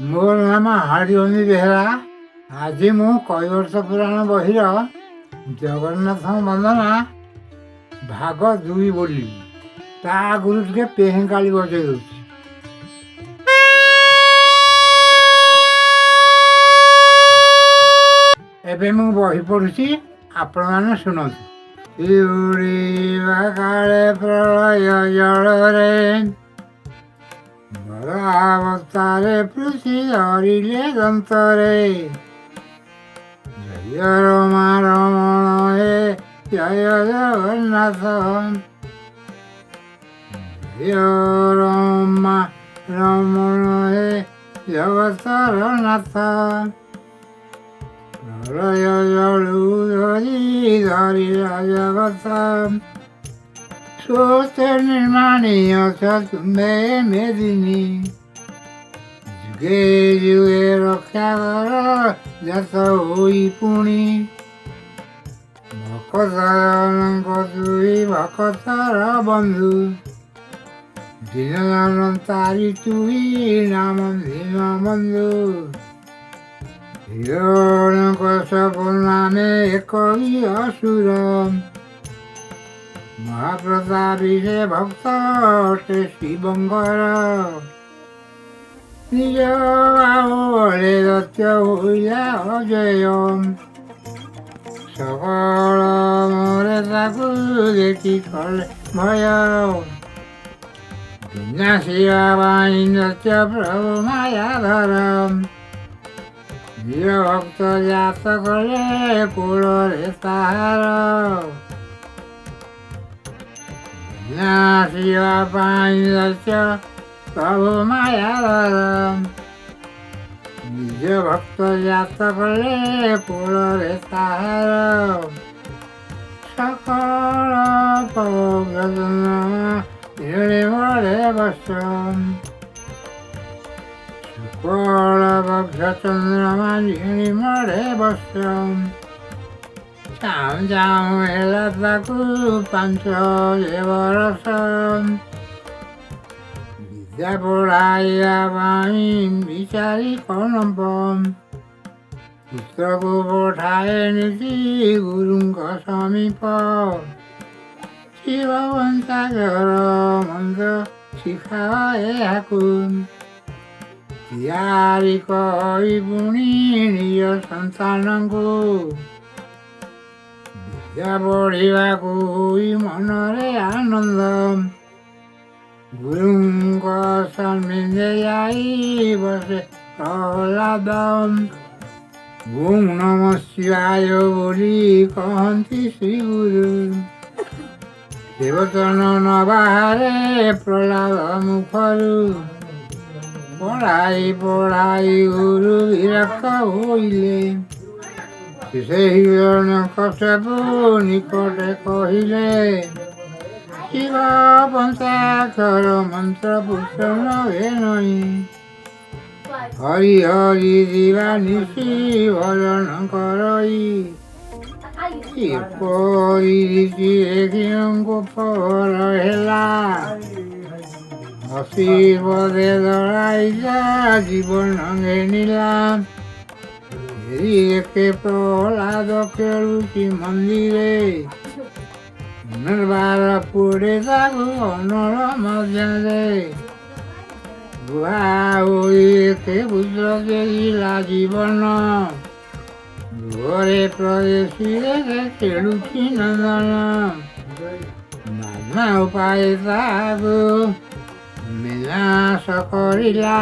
ମୋର ନାମ ହାଡ଼ିବନ୍ଧି ବେହେରା। ଆଜି ମୁଁ କୈବର୍ଷ ପୁରାଣ ବହିର ଜଗନ୍ନାଥ ବନ୍ଦନା ଭାଗ 2 ବୋଲିବି। ତା ଆଗରୁ ଟିକେ ପେହେଙ୍କାଳି ବଜେଇ ଦେଉଛି। ଏବେ ମୁଁ ବହି ପଢ଼ୁଛି, ଆପଣମାନେ ଶୁଣନ୍ତୁ। ଶିଉଳିବା କାଳେ ପ୍ରଳୟ ଜଳରେ ବଳ ଅବତାରେ ପୃଥି ଧରିଲେ ଦନ୍ତରେ। ଜୟ ରମା ରମଣ ହେ ଜୟ ଜଗନ୍ନାଥ, ଜୟ ରମା ରମଣ ହେ ଜଗତର ନାଥ। ପ୍ରଳୟ ଜଳୁ ଧରିଲା ଜଗତ, ସ୍ରୋତ ନିର୍ମାଣୀୟ ତୁମେ ମେଦିନୀ। ଯୁଗେ ଯୁଗେ ରକ୍ଷା କର ଜାତ ହୋଇ ପୁଣି, ଭକତଙ୍କ ତୁଇ ଭକତର ବନ୍ଧୁ। ଦୀନ ତାରି ତୁଇ ନାମ ଦୀନ ବନ୍ଧୁ। ହିରଣ୍ୟକଶ୍ୟପ ନାମେ ଏକ ଅସୁର, ମହାପ୍ରତାପୀ ସେ ଭକ୍ତ ଅଟେ ଶିବଙ୍କର। ନିଜ ବାହୁବଳେ ଦୈତ୍ୟ ହୋଇଲା ଅଜୟ, ସକଳ ମୋରେ ତାକୁ ଦେଖି କଲେ ଭୟ। ବିନାଶିବା ପାଇଁ ଦୈତ୍ୟ ପ୍ରଭୁ ମାୟାଧର, ନିଜ ଭକ୍ତ ଜାତ କଲେ କୂଳରେ ତାହାର। ବିନାଶିବା ପାଇଁ ଦୈତ୍ୟ ପ୍ରଭୁ ମାୟାଧର, ନିଜ ଭକ୍ତ ଜାତ କଲେ କୂଳରେ ତାହାର। ସକଳ ପଗରେ ବସ, ସକଳ ବକ୍ଷ ଚନ୍ଦ୍ରମା ଝିଣି ମରେ ବସ। ଚାହୁଁ ଚାହୁଁ ହେଲା ତାକୁ 5 ବର୍ଷ, ବିଦ୍ୟା ପଢ଼ାଇବା ପାଇଁ ବିଚାରି କଣପ। ପୁତ୍ରକୁ ପଠାଏ ନୀତି ଗୁରୁଙ୍କ ସମୀପ, ଶିବ ପଞ୍ଚାକ୍ଷର ମନ୍ତ୍ର ଶିଖାଏ ଏହାକୁ। ତିଆରି କହି ପୁଣି ନିଜ ସନ୍ତାନଙ୍କୁ, ବିଦ୍ୟା ପଢ଼ିବାକୁ ମନରେ ଆନନ୍ଦ। ଗୁରୁଙ୍କ ସନ୍ନିଧି ଯାଇ ବସେ ପ୍ରହ୍ଲାଦ, ଓଁ ନମଃ ଶିବାୟ ବୋଲି କହନ୍ତି ଶ୍ରୀ ଗୁରୁ। ଦେବଚନ ନ ବାହାରେ ପ୍ରହ୍ଲାଦ ମୁଖରୁ, ପଢ଼ାଇ ପଢ଼ାଇ ଗୁରୁ ବିରକ୍ତ ହୋଇଲେ। ସେହି ହିରଣ୍ୟକଶ୍ୟପ ନିକଟେ କହିଲେ, ଶିବ ପଞ୍ଚାକ୍ଷର ମନ୍ତ୍ର ପୁତ୍ର ନଭେ ନାହିଁ। ହରି ହରି ଦିବା ନିଶି ଭଜନ କରଇ, ଏପରି ରୀତି ଦେଖିଙ୍କୁ ଫଳ ହେଲା। ଅଶୀର୍ବାଦେ ଦଳାଇଲା ଜୀବନ ଘେନିଲା, ଦେଖେ ପ୍ରହ୍ଲାଦ ଖେଳୁଛି ମନ୍ଦିରେ। ପୁନର୍ବାର ପୋଡ଼େ ତାକୁ ଅନଳ ମଧ୍ୟରେ, ବୁହା ହୋଇ ଏତେ ପୁତ୍ର ଦେଲା ଜୀବନ। ଘରେ ପ୍ରବେଶିରେ ଖେଳୁଛି ନନ୍ଦନ, ନାନା ଉପାୟ ତାକୁ ବିନାଶ କରିଲା।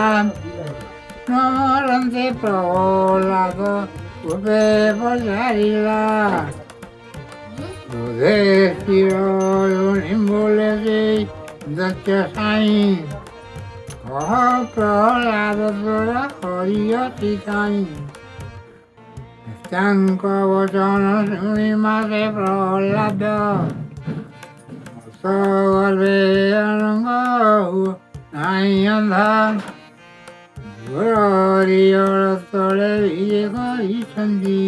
ନ ମରନ୍ତେ ପ୍ରହ୍ଲାଦ ପୂର୍ବେ ପଚାରିଲା, ବୋଧେ ସ୍ଥିର ବୋଲେ ସେଇ ଦୈତ୍ୟ ସାଇଁ। କହ ପ୍ରହ୍ଲାଦ ତୋର କରିଅଛି କାଇଁ। ତାଙ୍କ ବଚନ ଶୁଣି ମାସେ ପ୍ରହ୍ଲାଦ, ଗର୍ଭେ ଅନଙ୍ଗ ନାଇଁ ଅନ୍ଧ। ହରିହର ତଳେ ବିଜେ କରିଛନ୍ତି,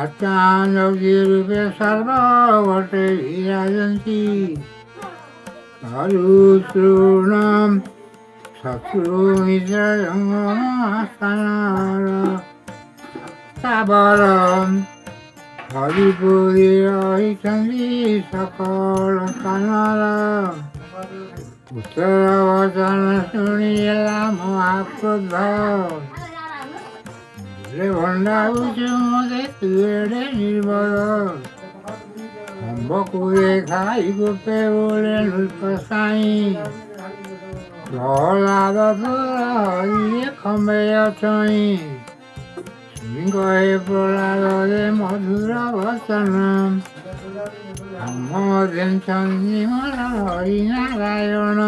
ଆଚାର୍ଯ୍ୟ ରୂପେ ସର୍ବବଟେ ବିରାଜନ୍ତି। ତରୁ ତୃଣ ଶତ୍ରୁ ମିତ୍ର ସ୍ଥାନର ସ୍ଥାବର ହରିପୁରୀ ରହିଛନ୍ତି ସକଳ ସ୍ଥାନର। ଉତ୍ତର ବଚନ ଶୁଣି ହେଲା ମହାକ୍ରୋଧ। ଭଣ୍ଡାଉଛୁ ମୋତେ ତୁ ଏଡ଼େ ନିର୍ଭର। ଅମ୍ବକୁରେ ଖାଇ ଗୋପେ ବୋଲେ ନୃପ ସାଇଁ। ପ୍ରହ୍ଲାଦ ତୋର ହରିଏ ଖମ୍ବେ ଅଛଇଁ। ଶୁଣି କହେ ପ୍ରହ୍ଲାଦରେ ମଧୁର ବଚନ। ଧେଛନ୍ତି ମୋର ହରି ନାରାୟଣ।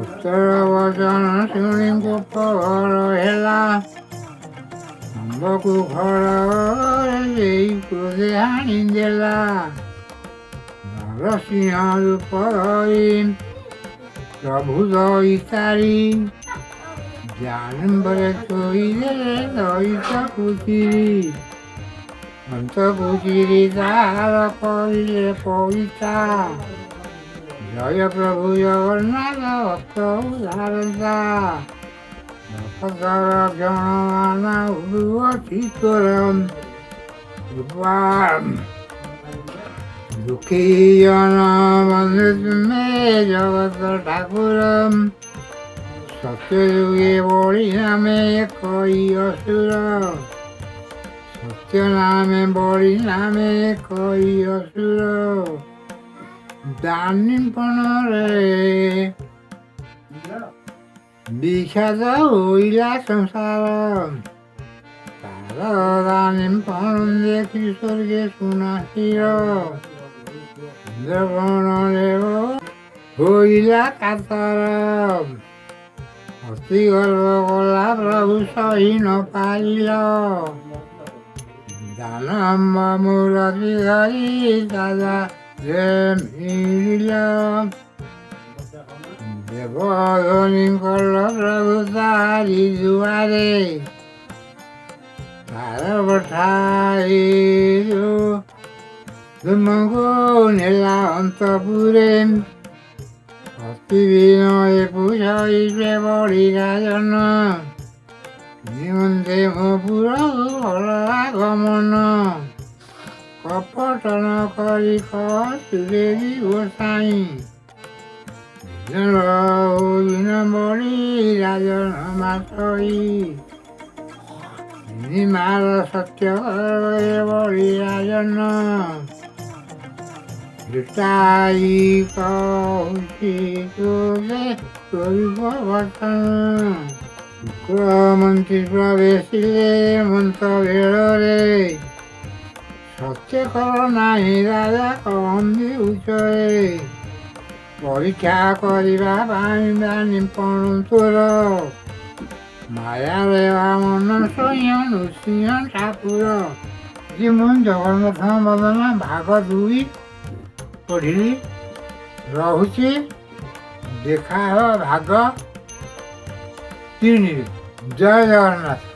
ଉତ୍ତର ବଚନ ଶୁଣି ଗୋପ ଘର ହେଲା। ଆମ୍ବକୁ ଘରରେ ଦେଇ କ୍ରୋଧେ ହାଣି ଦେଲା। ନରସିଂହ ରୂପ ଧରି ପ୍ରଭୁ ଦଇତାରି। ଜାନୁମ୍ବରେ ଥୋଇଦେଲେ ଦଇତ କୁଚିରି। ଅନ୍ତ କୁଚିରି ତାହାର କରିଲେ ପଇତା। ଜୟ ପ୍ରଭୁ ଜଗନ୍ନାଥ ଭକ୍ତ ଉଦ୍ଧାରତା। ଭକ୍ତର ଜନମାନ ଉରୁଅଛି ତୋର। ଦୁଃଖୀ ଜନ ବନ୍ଧୁ ତୁମେ ଜଗତ ଠାକୁର। ସତ୍ୟ ଯୁଗେ ବଳି ନାମେ କଇ ଅସୁର। ସତ୍ୟ ନାମେ ବଳି ନାମେ କଇ ଅସୁର। ଦାନିପଣରେ ବିଷାଦ ହୋଇଲା ସଂସାର। ତାର ଦାନିପଣ ଦେଖି ସ୍ୱର୍ଗେ ସୁନାସିର। ଇନ୍ଦ୍ରଗଣ ଦେବ ହୋଇଲା କାତର। ଅତି ଗର୍ବ କଲା ପ୍ରଭୁ ସହି ନ ପାରିଲ। ଦାନମ୍ବ ମୂରତି ଧରି ଦାଦା ମିଳିଲ। ଦେବଧ୍ୱନି କଲ ପ୍ରଭୁ ତାରି ଦୁଆରେ। ତାର ପଠାଇ ତୁମକୁ ନେଲା ଅନ୍ତପୁରେ। ଅତି ବିନୟ ପୂଜଇଲେ ବଢ଼ି ରାଜନ। ନିମନ୍ତେ ମୋ ପୁରକୁ ଭଲ ଆଗମନ। କପଟ ନ କରି କତୁରେ ଗୋସାଇଁ। ଦିନ ବଢ଼ି ରାଜନ ମାସଇ। ମାର ସତ୍ୟ ବଢ଼ି ରାଜନ। ଲୁଟାଇ କହୁଛି ତୋରେ ସ୍ୱରୂପ ବଚନ। ଶୁକ୍ରମନ୍ତ୍ରୀ ପ୍ରବେଶିଲେ ମନ୍ତ ବେଳରେ। ସତ୍ୟ କର ନାହିଁ ରାଜା କହନ୍ତି ଉଚ୍ଚରେ। ପରୀକ୍ଷା କରିବା ପାଇଁ ଦାନିପଣ ତୋର। ମାୟାରେ ବାମନ ସ୍ୱୟଂ ନୃସିଂହ ଠାକୁର। ମୁଁ ଜଗନ୍ନାଥ ବନ୍ଦନା ଭାଗ 2 ପଢ଼ିଲି। ରହୁଛି ଦେଖା ହେବ ଭାଗ 3ରେ। ଜୟ ଜଗନ୍ନାଥ।